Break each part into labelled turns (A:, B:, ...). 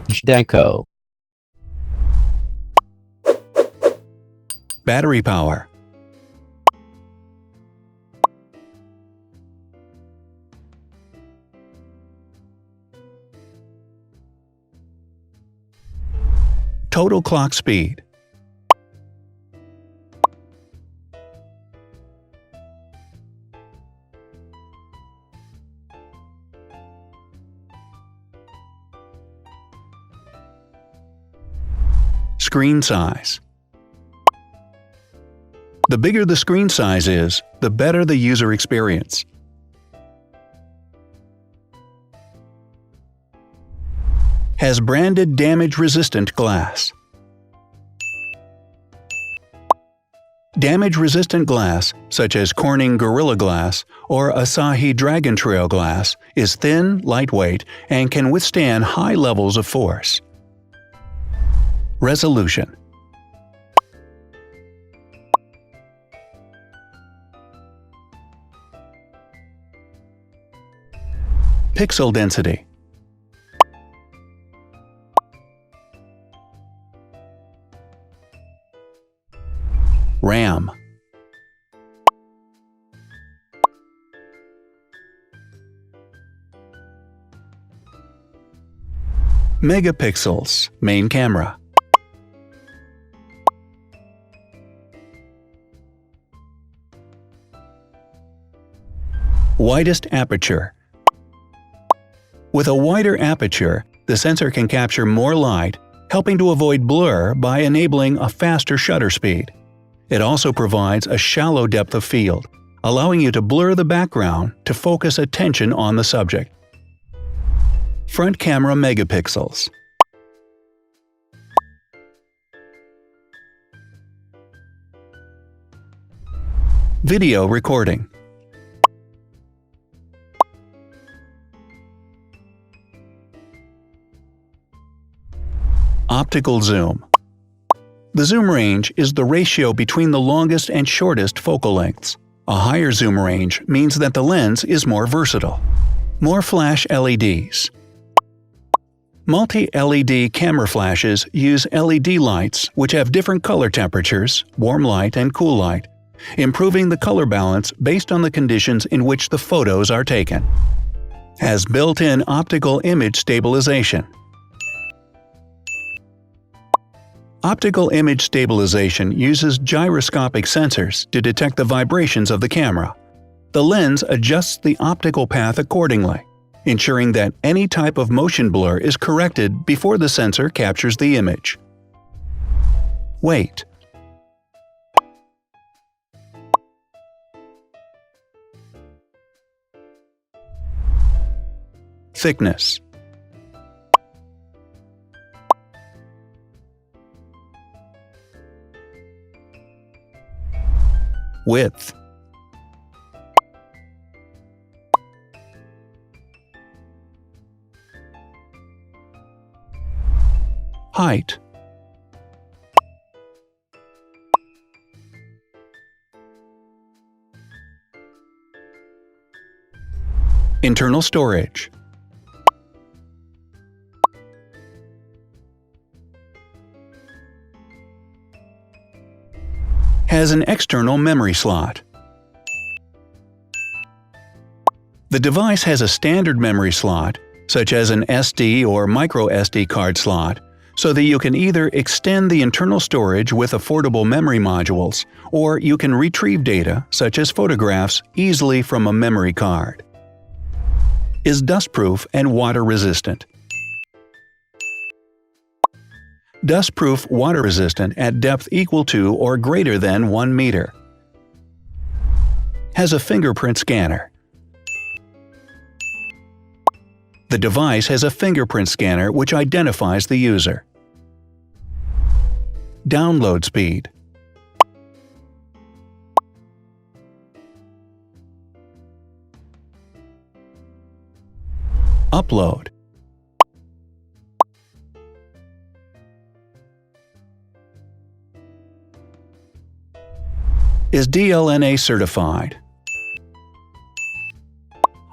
A: Deco.
B: Battery power. Total clock speed. Screen size. The bigger the screen size is, the better the user experience. Has branded damage-resistant glass. Damage-resistant glass, such as Corning Gorilla Glass or Asahi Dragon Trail glass, is thin, lightweight, and can withstand high levels of force. Resolution. Pixel density. RAM. Megapixels, main camera. Widest aperture. With a wider aperture, the sensor can capture more light, helping to avoid blur by enabling a faster shutter speed. It also provides a shallow depth of field, allowing you to blur the background to focus attention on the subject. Front camera megapixels. Video recording. Optical zoom. The zoom range is the ratio between the longest and shortest focal lengths. A higher zoom range means that the lens is more versatile. More flash LEDs. Multi-LED camera flashes use LED lights which have different color temperatures, warm light and cool light, improving the color balance based on the conditions in which the photos are taken. Has built-in optical image stabilization. Optical image stabilization uses gyroscopic sensors to detect the vibrations of the camera. The lens adjusts the optical path accordingly, ensuring that any type of motion blur is corrected before the sensor captures the image. Weight. Thickness. Width. Height. Internal storage. Has an external memory slot. The device has a standard memory slot, such as an SD or micro SD card slot, so that you can either extend the internal storage with affordable memory modules, or you can retrieve data, such as photographs, easily from a memory card. Is dustproof and water-resistant. Dustproof water-resistant at depth equal to or greater than 1 meter. Has a fingerprint scanner. The device has a fingerprint scanner which identifies the user. Download speed. Upload. Is DLNA certified.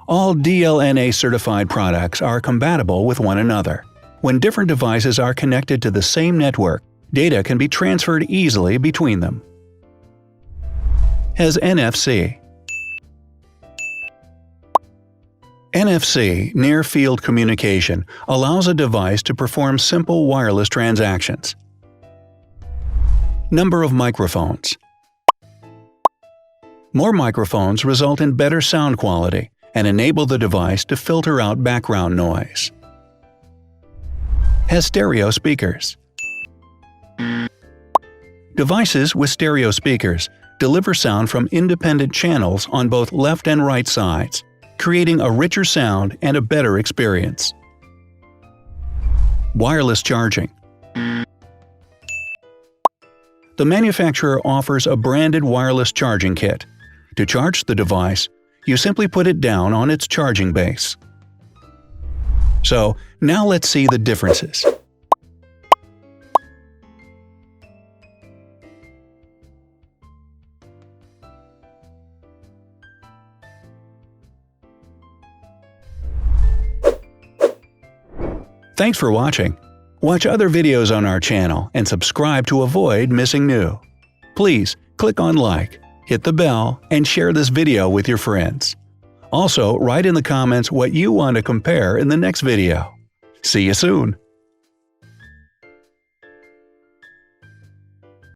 B: All DLNA certified products are compatible with one another, When different devices are connected to the same network, data can be transferred easily between them. Has NFC. NFC, Near Field Communication, allows a device to perform simple wireless transactions. Number of microphones. More microphones result in better sound quality and enable the device to filter out background noise. Has stereo speakers. Devices with stereo speakers deliver sound from independent channels on both left and right sides, creating a richer sound and a better experience. Wireless charging. The manufacturer offers a branded wireless charging kit. To charge the device, you simply put it down on its charging base. So, now let's see the differences. Thanks for watching. Watch other videos on our channel and subscribe to avoid missing new. Please click on like, hit the bell, and share this video with your friends. Also, write in the comments what you want to compare in the next video. See you soon!